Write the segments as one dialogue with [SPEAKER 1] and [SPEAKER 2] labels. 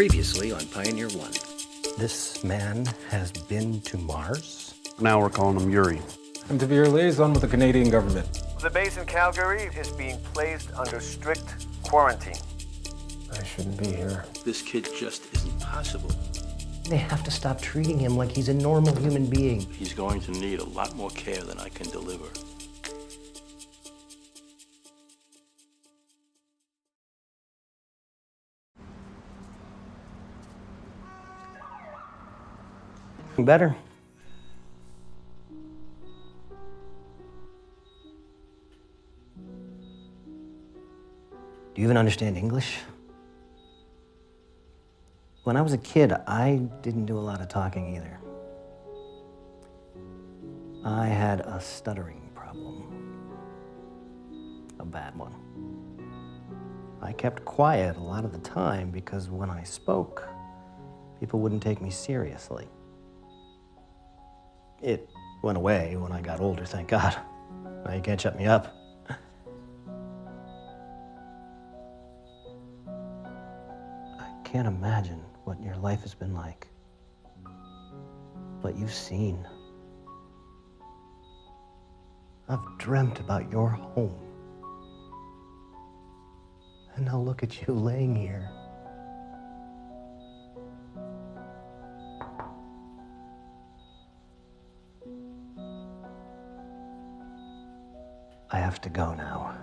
[SPEAKER 1] Previously on Pioneer One.
[SPEAKER 2] This man has been to Mars?
[SPEAKER 3] Now we're calling him Yuri.
[SPEAKER 4] I'm to be your liaison with the Canadian government.
[SPEAKER 5] The base in Calgary is being placed under strict quarantine.
[SPEAKER 4] I shouldn't be here.
[SPEAKER 1] This kid just isn't possible.
[SPEAKER 2] They have to stop treating him like he's a normal human being.
[SPEAKER 6] He's going to need a lot more care than I can deliver.
[SPEAKER 2] Better? Do you even understand English? When I was a kid, I didn't do a lot of talking either. I had a stuttering problem. A bad one. I kept quiet a lot of the time because when I spoke, people wouldn't take me seriously. It went away when I got older, thank God. Now you can't shut me up. I can't imagine what your life has been like. What you've seen. I've dreamt about your home. And now look at you laying here. I have to go now.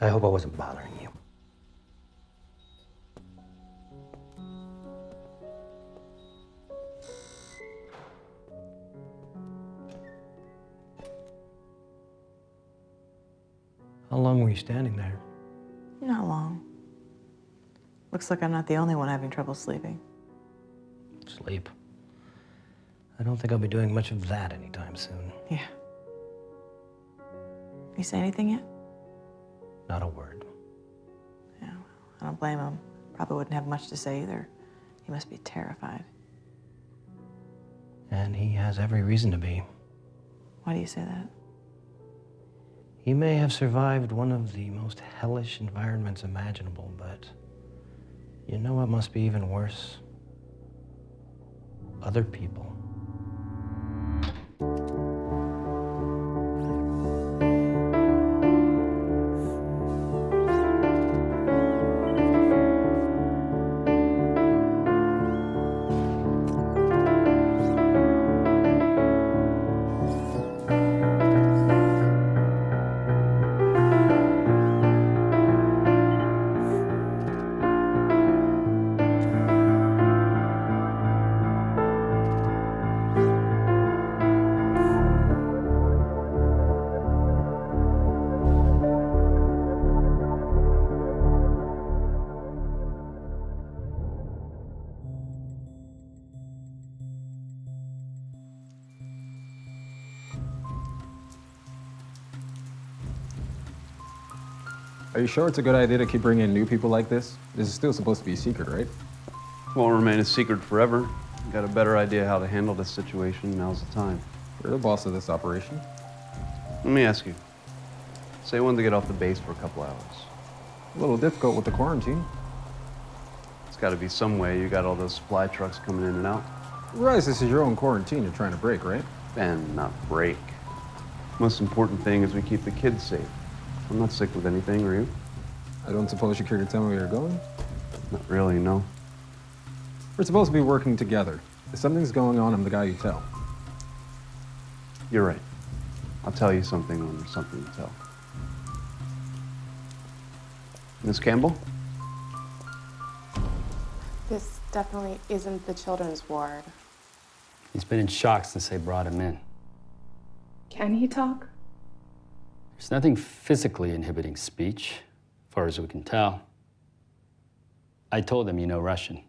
[SPEAKER 2] I hope I wasn't bothering you. How long were you standing there?
[SPEAKER 7] Not long. Looks like I'm not the only one having trouble sleeping.
[SPEAKER 2] Sleep. I don't think I'll be doing much of that anytime soon.
[SPEAKER 7] Yeah. You say anything yet?
[SPEAKER 2] Not a word.
[SPEAKER 7] Yeah, well, I don't blame him. Probably wouldn't have much to say either. He must be terrified.
[SPEAKER 2] And he has every reason to be.
[SPEAKER 7] Why do you say that?
[SPEAKER 2] He may have survived one of the most hellish environments imaginable, but you know what must be even worse? Other people.
[SPEAKER 4] Are you sure it's a good idea to keep bringing in new people like this? This is still supposed to be a secret, right?
[SPEAKER 3] Won't remain a secret forever. Got a better idea how to handle this situation, now's the time.
[SPEAKER 4] You're the boss of this operation.
[SPEAKER 3] Let me ask you. Say you wanted to get off the base for a couple hours.
[SPEAKER 4] A little difficult with the quarantine.
[SPEAKER 3] It's gotta be some way. You got all those supply trucks coming in and out.
[SPEAKER 4] You realize this is your own quarantine you're trying to break, right?
[SPEAKER 3] And not break. Most important thing is we keep the kids safe. I'm not sick with anything, are you?
[SPEAKER 4] I don't suppose you care to tell me where you're going?
[SPEAKER 3] Not really, no.
[SPEAKER 4] We're supposed to be working together. If something's going on, I'm the guy you tell.
[SPEAKER 3] You're right. I'll tell you something when there's something to tell. Miss Campbell?
[SPEAKER 8] This definitely isn't the children's ward.
[SPEAKER 9] He's been in shock since they brought him in.
[SPEAKER 8] Can he talk?
[SPEAKER 9] There's nothing physically inhibiting speech, as far as we can tell. I told him you know Russian.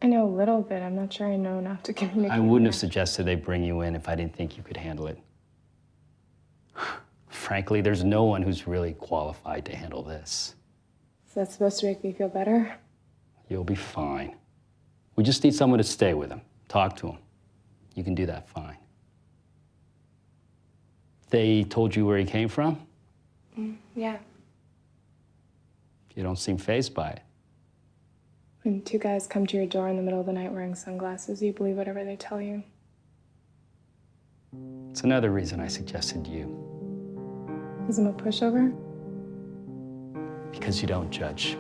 [SPEAKER 8] I know a little bit. I'm not sure I know enough to communicate.
[SPEAKER 9] I wouldn't have suggested they bring you in if I didn't think you could handle it. Frankly, there's no one who's really qualified to handle this.
[SPEAKER 8] Is that supposed to make me feel better?
[SPEAKER 9] You'll be fine. We just need someone to stay with him, talk to him. You can do that fine. They told you where he came from?
[SPEAKER 8] Yeah.
[SPEAKER 9] You don't seem fazed by it.
[SPEAKER 8] When two guys come to your door in the middle of the night wearing sunglasses, you believe whatever they tell you.
[SPEAKER 9] It's another reason I suggested you.
[SPEAKER 8] Because I'm a pushover?
[SPEAKER 9] Because you don't judge.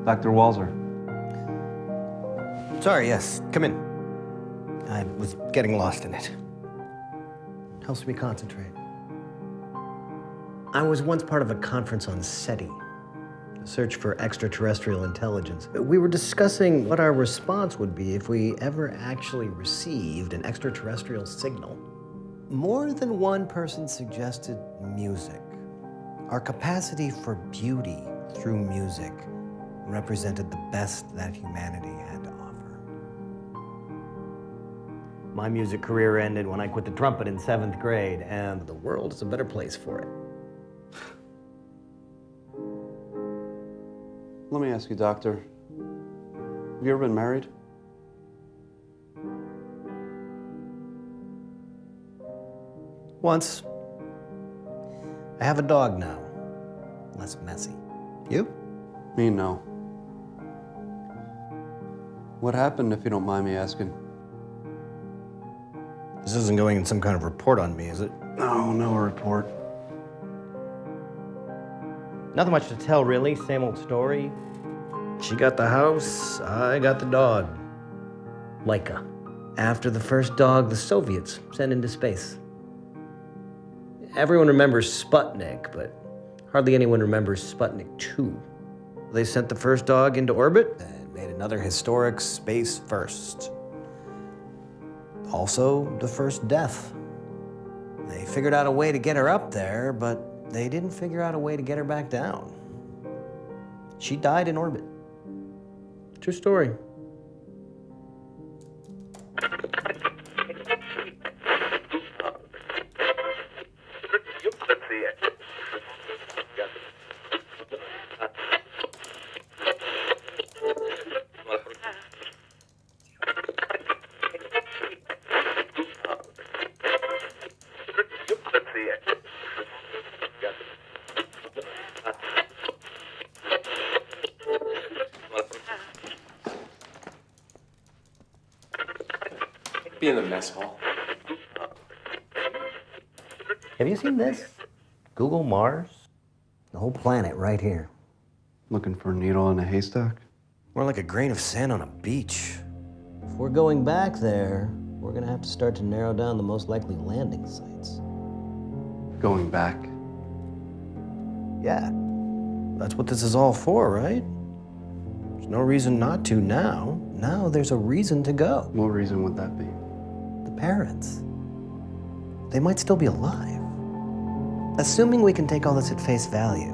[SPEAKER 3] Dr. Walzer.
[SPEAKER 2] Sorry, yes. Come in. I was getting lost in it. Helps me concentrate. I was once part of a conference on SETI, a search for extraterrestrial intelligence. We were discussing what our response would be if we ever actually received an extraterrestrial signal. More than one person suggested music. Our capacity for beauty through music represented the best that humanity had to offer. My music career ended when I quit the trumpet in 7th grade, and the world is a better place for it.
[SPEAKER 3] Let me ask you, Doctor. Have you ever been married?
[SPEAKER 2] Once. I have a dog now. Less messy. You?
[SPEAKER 3] Me, no. What happened, if you don't mind me asking?
[SPEAKER 2] This isn't going in some kind of report on me, is it?
[SPEAKER 3] No, no report.
[SPEAKER 2] Nothing much to tell, really. Same old story. She got the house, I got the dog. Laika. After the first dog, the Soviets sent into space. Everyone remembers Sputnik, but hardly anyone remembers Sputnik 2. They sent the first dog into orbit and made another historic space first. Also, the first death. They figured out a way to get her up there, but they didn't figure out a way to get her back down. She died in orbit. True story.
[SPEAKER 10] Be in the mess hall.
[SPEAKER 2] Have you seen this? Google Mars? The whole planet right here.
[SPEAKER 3] Looking for a needle in a haystack?
[SPEAKER 2] More like a grain of sand on a beach. If we're going back there, we're gonna have to start to narrow down the most likely landing sites.
[SPEAKER 3] Going back?
[SPEAKER 2] Yeah. That's what this is all for, right? There's no reason not to now. Now there's a reason to go.
[SPEAKER 3] What reason would that be?
[SPEAKER 2] The parents. They might still be alive. Assuming we can take all this at face value,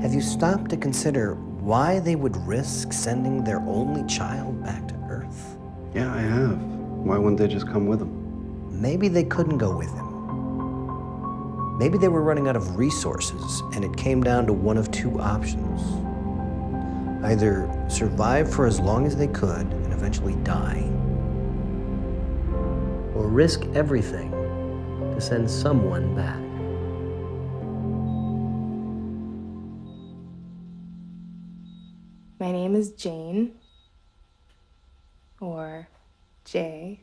[SPEAKER 2] have you stopped to consider why they would risk sending their only child back to Earth?
[SPEAKER 3] Yeah, I have. Why wouldn't they just come with them?
[SPEAKER 2] Maybe they couldn't go with him. Maybe they were running out of resources and it came down to one of two options. Either survive for as long as they could and eventually die, or risk everything to send someone back.
[SPEAKER 8] My name is Jane, or Jay.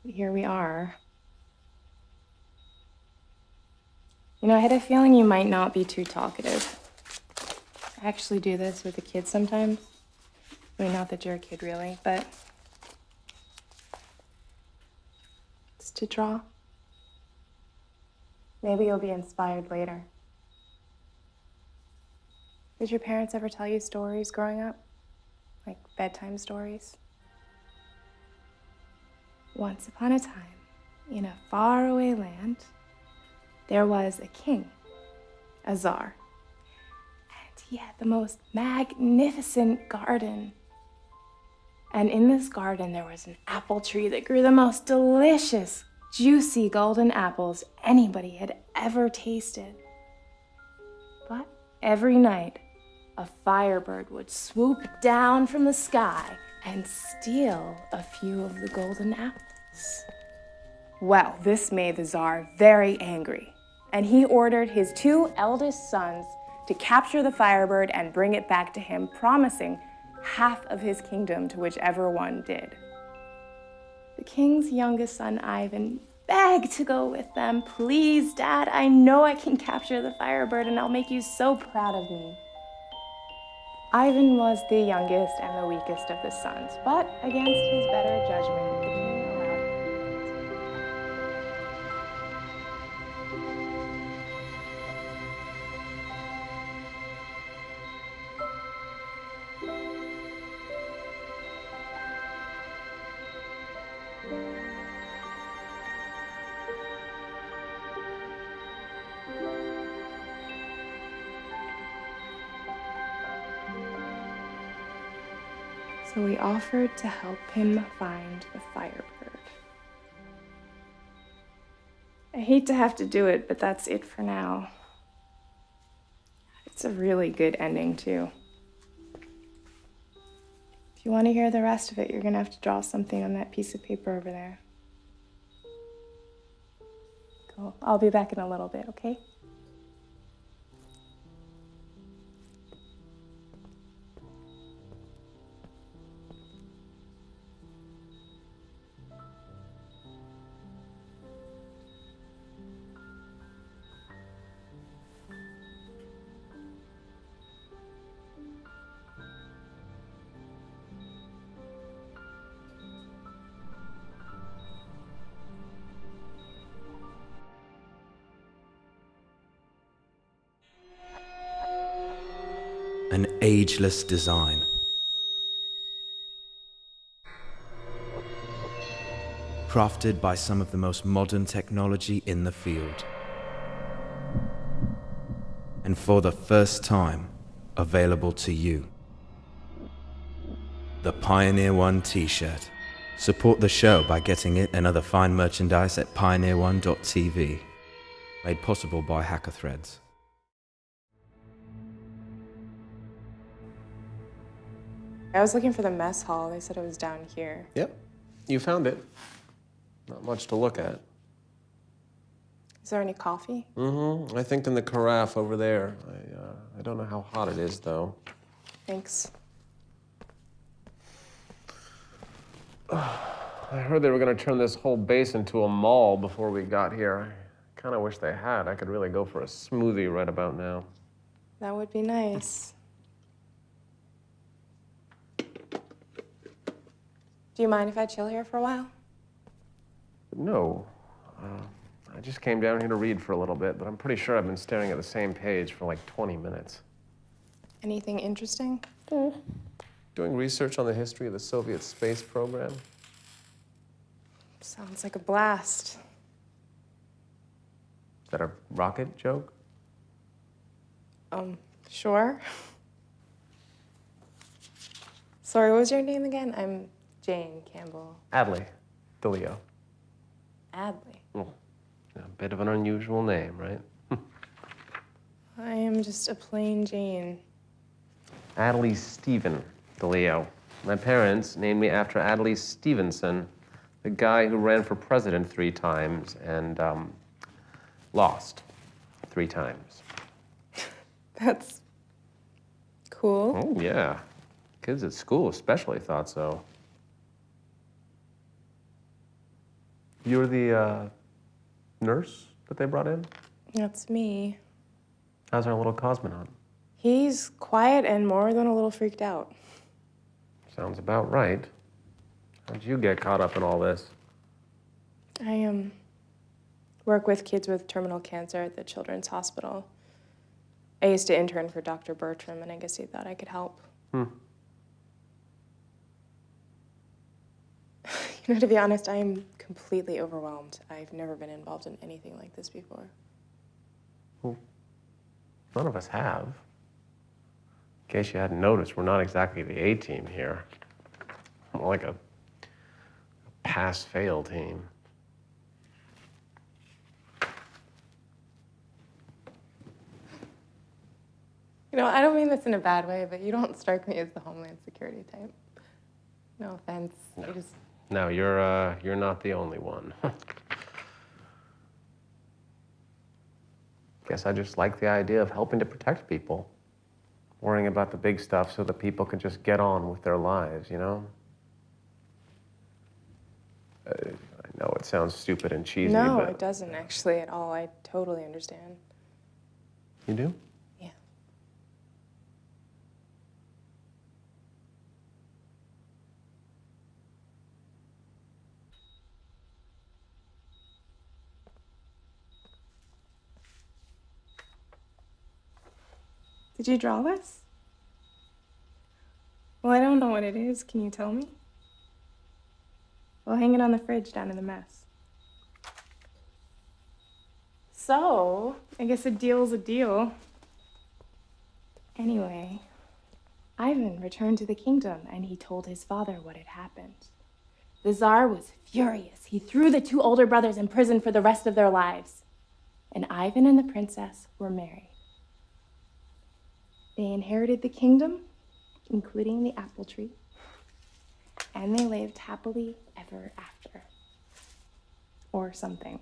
[SPEAKER 8] Here we are. You know, I had a feeling you might not be too talkative. I actually do this with the kids sometimes. I mean, not that you're a kid really, but it's to draw. Maybe you'll be inspired later. Did your parents ever tell you stories growing up? Like bedtime stories? Once upon a time, in a faraway land, there was a king, a czar. And he had the most magnificent garden. And in this garden, there was an apple tree that grew the most delicious, juicy golden apples anybody had ever tasted. But every night, a firebird would swoop down from the sky and steal a few of the golden apples. Well, this made the Tsar very angry, and he ordered his 2 eldest sons to capture the firebird and bring it back to him, promising half of his kingdom to whichever one did. The king's youngest son, Ivan, begged to go with them. Please, Dad, I know I can capture the firebird and I'll make you so proud of me. Ivan was the youngest and the weakest of the sons, but against his better judgment, the king allowed him. So we offered to help him find the firebird. I hate to have to do it, but that's it for now. It's a really good ending, too. If you want to hear the rest of it, you're gonna have to draw something on that piece of paper over there. Cool. I'll be back in a little bit, okay?
[SPEAKER 11] An ageless design. Crafted by some of the most modern technology in the field. And for the first time, available to you. The Pioneer One t-shirt. Support the show by getting it and other fine merchandise at pioneerone.tv. Made possible by Hacker Threads.
[SPEAKER 8] I was looking for the mess hall. They said it was down here.
[SPEAKER 10] Yep, you found it. Not much to look at.
[SPEAKER 8] Is there any coffee?
[SPEAKER 10] Mm-hmm. I think in the carafe over there. I don't know how hot it is, though.
[SPEAKER 8] Thanks.
[SPEAKER 10] I heard they were going to turn this whole base into a mall before we got here. I kind of wish they had. I could really go for a smoothie right about now.
[SPEAKER 8] That would be nice. Do you mind if I chill here for a while?
[SPEAKER 10] No. I just came down here to read for a little bit, but I'm pretty sure I've been staring at the same page for like 20 minutes.
[SPEAKER 8] Anything interesting?
[SPEAKER 10] Doing research on the history of the Soviet space program.
[SPEAKER 8] Sounds like a blast.
[SPEAKER 10] Is that a rocket joke?
[SPEAKER 8] Sure. Sorry, what was your name again? I'm Jane Campbell.
[SPEAKER 10] Adley DeLeo.
[SPEAKER 8] Adley.
[SPEAKER 10] Oh, a bit of an unusual name, right?
[SPEAKER 8] I am just a plain Jane.
[SPEAKER 10] Adley Stephen DeLeo. My parents named me after Adley Stevenson, the guy who ran for president 3 times and lost 3 times.
[SPEAKER 8] That's cool.
[SPEAKER 10] Oh, yeah. Kids at school especially thought so. You're the nurse that they brought in?
[SPEAKER 8] That's me.
[SPEAKER 10] How's our little cosmonaut?
[SPEAKER 8] He's quiet and more than a little freaked out.
[SPEAKER 10] Sounds about right. How'd you get caught up in all this?
[SPEAKER 8] I work with kids with terminal cancer at the Children's Hospital. I used to intern for Dr. Bertram, and I guess he thought I could help. You know, to be honest, I'm completely overwhelmed. I've never been involved in anything like this before.
[SPEAKER 10] Well, none of us have. In case you hadn't noticed, we're not exactly the A-team here. More like a pass-fail team.
[SPEAKER 8] You know, I don't mean this in a bad way, but you don't strike me as the Homeland Security type. No offense.
[SPEAKER 10] No.
[SPEAKER 8] I just...
[SPEAKER 10] No, you're not the only one. Guess I just like the idea of helping to protect people. Worrying about the big stuff so that people can just get on with their lives, you know? I know it sounds stupid and cheesy,
[SPEAKER 8] No,
[SPEAKER 10] but...
[SPEAKER 8] it doesn't actually at all. I totally understand.
[SPEAKER 10] You do?
[SPEAKER 8] Yeah. Did you draw this? Well, I don't know what it is. Can you tell me? We'll hang it on the fridge down in the mess. So, I guess a deal's a deal. Anyway, Ivan returned to the kingdom and he told his father what had happened. The Tsar was furious. He threw the two older brothers in prison for the rest of their lives. And Ivan and the princess were married. They inherited the kingdom, including the apple tree, and they lived happily ever after. Or something.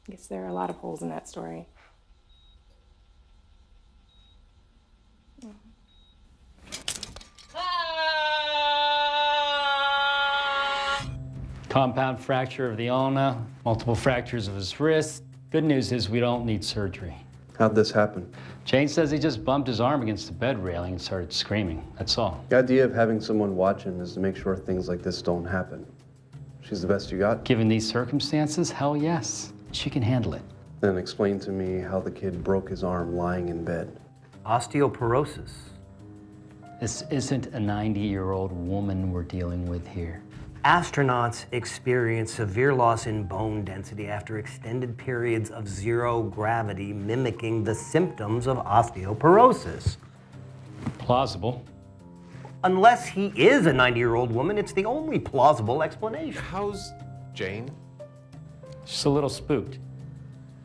[SPEAKER 8] I guess there are a lot of holes in that story.
[SPEAKER 9] Compound fracture of the ulna, multiple fractures of his wrist. Good news is we don't need surgery.
[SPEAKER 3] How'd this happen?
[SPEAKER 9] Jane says he just bumped his arm against the bed railing and started screaming. That's all.
[SPEAKER 3] The idea of having someone watching is to make sure things like this don't happen. She's the best you got?
[SPEAKER 9] Given these circumstances, hell yes. She can handle it.
[SPEAKER 3] Then explain to me how the kid broke his arm lying in bed.
[SPEAKER 2] Osteoporosis.
[SPEAKER 9] This isn't a 90-year-old woman we're dealing with here.
[SPEAKER 2] Astronauts experience severe loss in bone density after extended periods of zero gravity, mimicking the symptoms of osteoporosis.
[SPEAKER 9] Plausible.
[SPEAKER 2] Unless he is a 90-year-old woman, it's the only plausible explanation.
[SPEAKER 10] How's Jane?
[SPEAKER 9] Just a little spooked.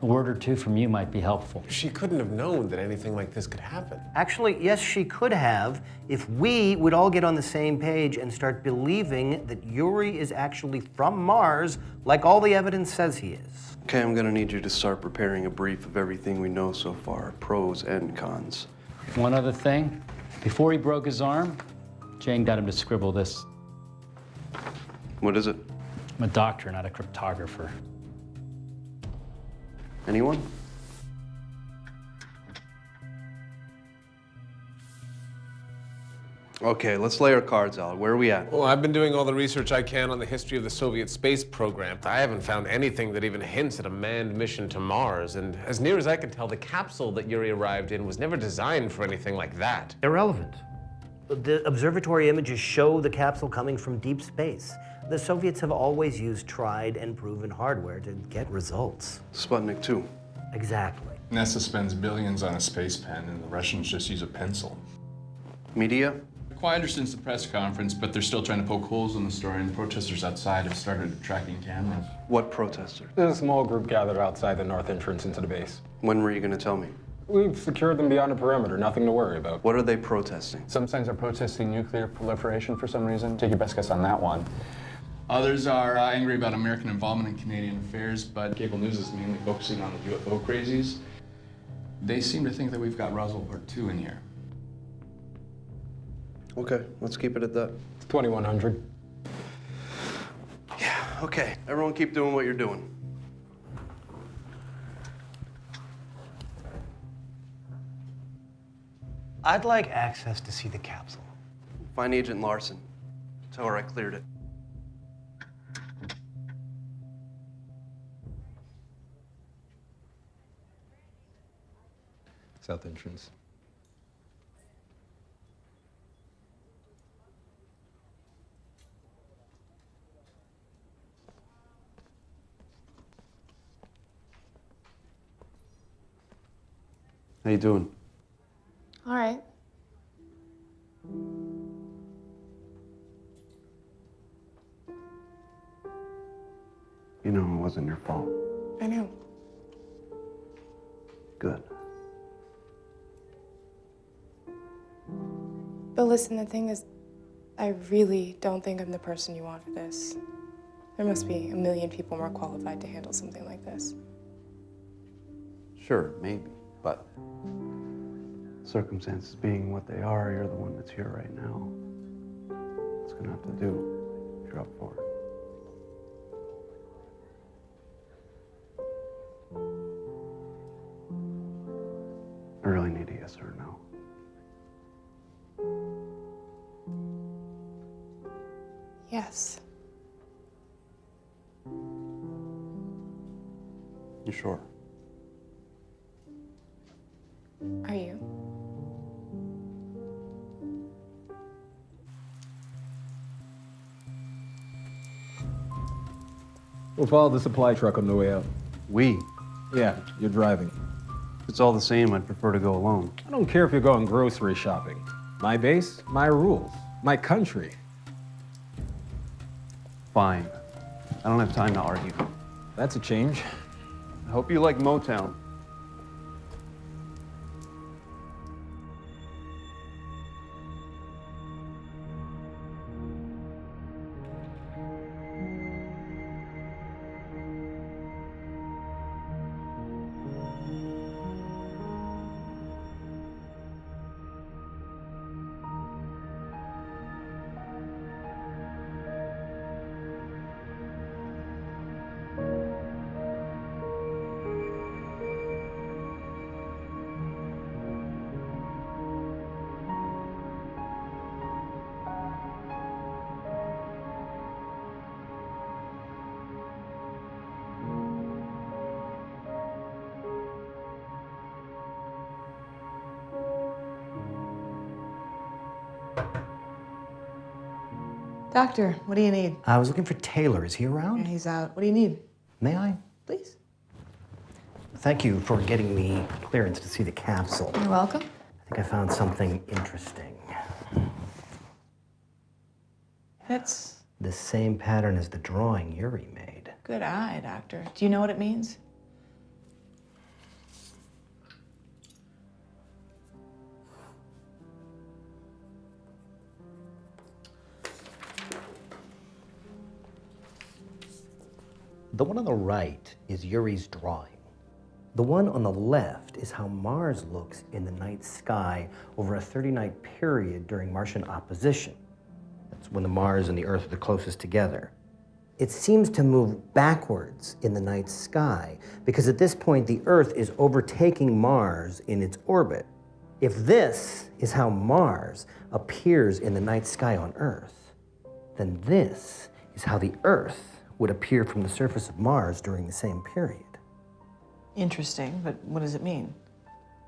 [SPEAKER 9] A word or two from you might be helpful.
[SPEAKER 10] She couldn't have known that anything like this could happen.
[SPEAKER 2] Actually, yes, she could have if we would all get on the same page and start believing that Yuri is actually from Mars, like all the evidence says he is.
[SPEAKER 3] Okay, I'm gonna need you to start preparing a brief of everything we know so far, pros and cons.
[SPEAKER 9] One other thing. Before he broke his arm, Jane got him to scribble this.
[SPEAKER 3] What is it?
[SPEAKER 9] I'm a doctor, not a cryptographer.
[SPEAKER 3] Anyone? Okay, let's lay our cards out. Where are we at?
[SPEAKER 12] Well, I've been doing all the research I can on the history of the Soviet space program. I haven't found anything that even hints at a manned mission to Mars. And as near as I can tell, the capsule that Yuri arrived in was never designed for anything like that.
[SPEAKER 2] Irrelevant. The observatory images show the capsule coming from deep space. The Soviets have always used tried and proven hardware to get results.
[SPEAKER 3] Sputnik 2.
[SPEAKER 2] Exactly.
[SPEAKER 13] NASA spends billions on a space pen, and the Russians just use a pencil.
[SPEAKER 3] Media?
[SPEAKER 13] Quieter since the press conference, but they're still trying to poke holes in the story, and protesters outside have started tracking cameras.
[SPEAKER 3] What protesters?
[SPEAKER 4] There's a small group gathered outside the north entrance into the base.
[SPEAKER 3] When were you gonna tell me?
[SPEAKER 4] We've secured them beyond the perimeter, nothing to worry about.
[SPEAKER 3] What are they protesting?
[SPEAKER 13] Some signs are protesting nuclear proliferation for some reason. Take your best guess on that one. Others are angry about American involvement in Canadian affairs, but cable news is mainly focusing on the UFO crazies. They seem to think that we've got Roswell Part 2 in here.
[SPEAKER 3] Okay, let's keep it at that.
[SPEAKER 4] It's 2100.
[SPEAKER 3] Yeah, okay. Everyone keep doing what you're doing.
[SPEAKER 2] I'd like access to see the capsule.
[SPEAKER 3] Find Agent Larson. Tell her I cleared it.
[SPEAKER 4] South entrance.
[SPEAKER 3] How you doing?
[SPEAKER 8] All right.
[SPEAKER 3] You know it wasn't your fault.
[SPEAKER 8] I know.
[SPEAKER 3] Good.
[SPEAKER 8] But listen, the thing is, I really don't think I'm the person you want for this. There must be a million people more qualified to handle something like this.
[SPEAKER 3] Sure, maybe, but circumstances being what they are, you're the one that's here right now. It's gonna have to do if you're up for it. I really need a yes or a no.
[SPEAKER 8] Yes.
[SPEAKER 3] You sure?
[SPEAKER 8] Are you?
[SPEAKER 4] We'll follow the supply truck on the way out.
[SPEAKER 3] We?
[SPEAKER 4] Yeah, you're driving.
[SPEAKER 3] If it's all the same, I'd prefer to go alone.
[SPEAKER 4] I don't care if you're going grocery shopping. My base, my rules, my country.
[SPEAKER 3] Fine. I don't have time to argue.
[SPEAKER 4] That's a change.
[SPEAKER 3] I hope you like Motown.
[SPEAKER 7] Doctor, what do you need?
[SPEAKER 2] I was looking for Taylor. Is he around?
[SPEAKER 7] Yeah, he's out. What do you need?
[SPEAKER 2] May I?
[SPEAKER 7] Please.
[SPEAKER 2] Thank you for getting me clearance to see the capsule.
[SPEAKER 7] You're welcome.
[SPEAKER 2] I think I found something interesting.
[SPEAKER 7] That's
[SPEAKER 2] The same pattern as the drawing Yuri made.
[SPEAKER 7] good eye, Doctor. Do you know what it means?
[SPEAKER 2] The one on the right is Yuri's drawing. The one on the left is how Mars looks in the night sky over a 30-night period during Martian opposition. That's when the Mars and the Earth are the closest together. It seems to move backwards in the night sky because at this point the Earth is overtaking Mars in its orbit. If this is how Mars appears in the night sky on Earth, then this is how the Earth would appear from the surface of Mars during the same period.
[SPEAKER 7] Interesting, but what does it mean?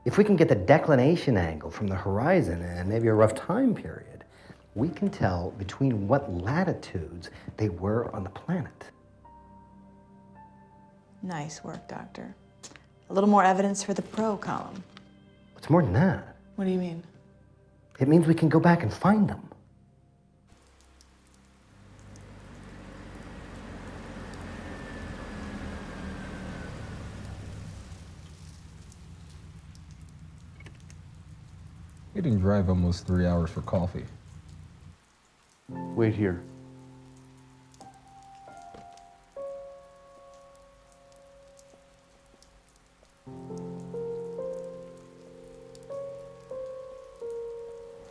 [SPEAKER 2] If we can get the declination angle from the horizon and maybe a rough time period, we can tell between what latitudes they were on the planet.
[SPEAKER 7] Nice work, Doctor. A little more evidence for the pro column.
[SPEAKER 2] It's more than that.
[SPEAKER 7] What do you mean?
[SPEAKER 2] It means we can go back and find them.
[SPEAKER 4] You didn't drive almost 3 hours for coffee.
[SPEAKER 3] Wait here.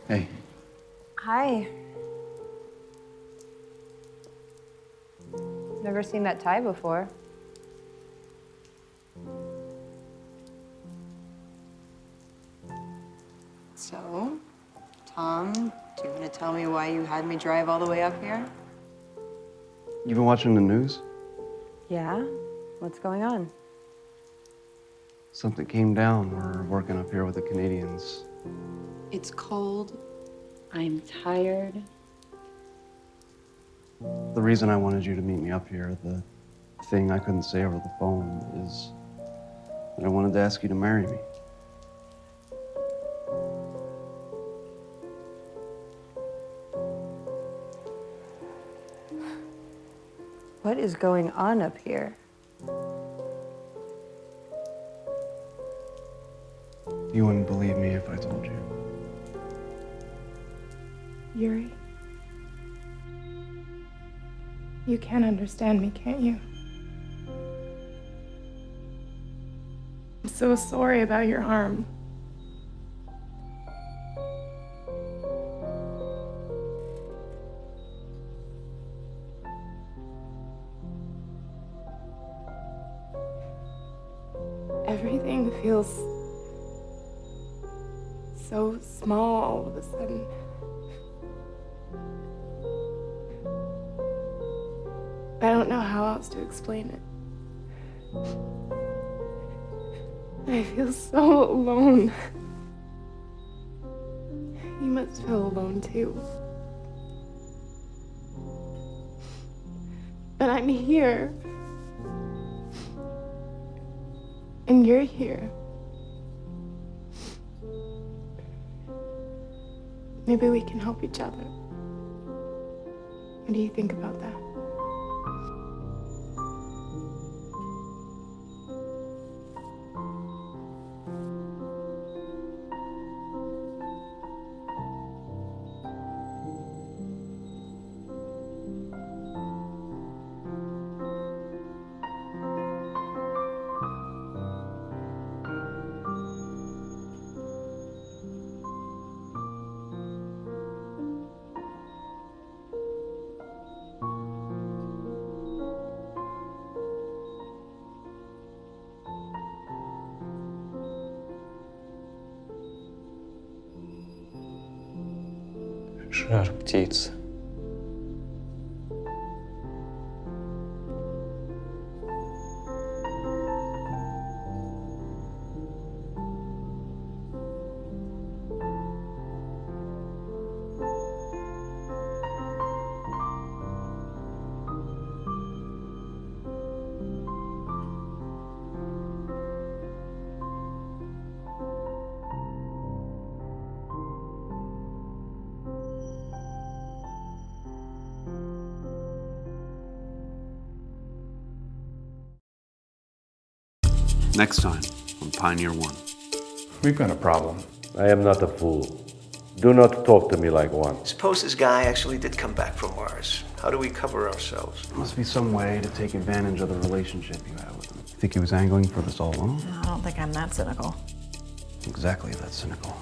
[SPEAKER 3] Hey.
[SPEAKER 14] Hi. Never seen that tie before.
[SPEAKER 15] So, Tom, do you want to tell me why you had me drive all the way up here?
[SPEAKER 3] You been watching the news?
[SPEAKER 14] Yeah? What's going on?
[SPEAKER 3] Something came down. We're working up here with the Canadians.
[SPEAKER 15] It's cold. I'm tired.
[SPEAKER 3] The reason I wanted you to meet me up here, the thing I couldn't say over the phone, is that I wanted to ask you to marry me.
[SPEAKER 14] What is going on up here?
[SPEAKER 3] You wouldn't believe me if I told you.
[SPEAKER 8] Yuri, you can understand me, can't you? I'm so sorry about your harm. Everything feels so small all of a sudden. I don't know how else to explain it. I feel so alone. You must feel alone too. But I'm here. And you're here. Maybe we can help each other. What do you think about that?
[SPEAKER 16] Жар птицы.
[SPEAKER 3] Next time on Pioneer One.
[SPEAKER 13] We've got a problem.
[SPEAKER 17] I am not a fool. Do not talk to me like one.
[SPEAKER 1] Suppose this guy actually did come back from Mars. How do we cover ourselves?
[SPEAKER 3] There must be some way to take advantage of the relationship you have with him. Think he was angling for this all along?
[SPEAKER 7] I don't think I'm that cynical.
[SPEAKER 3] Exactly that cynical.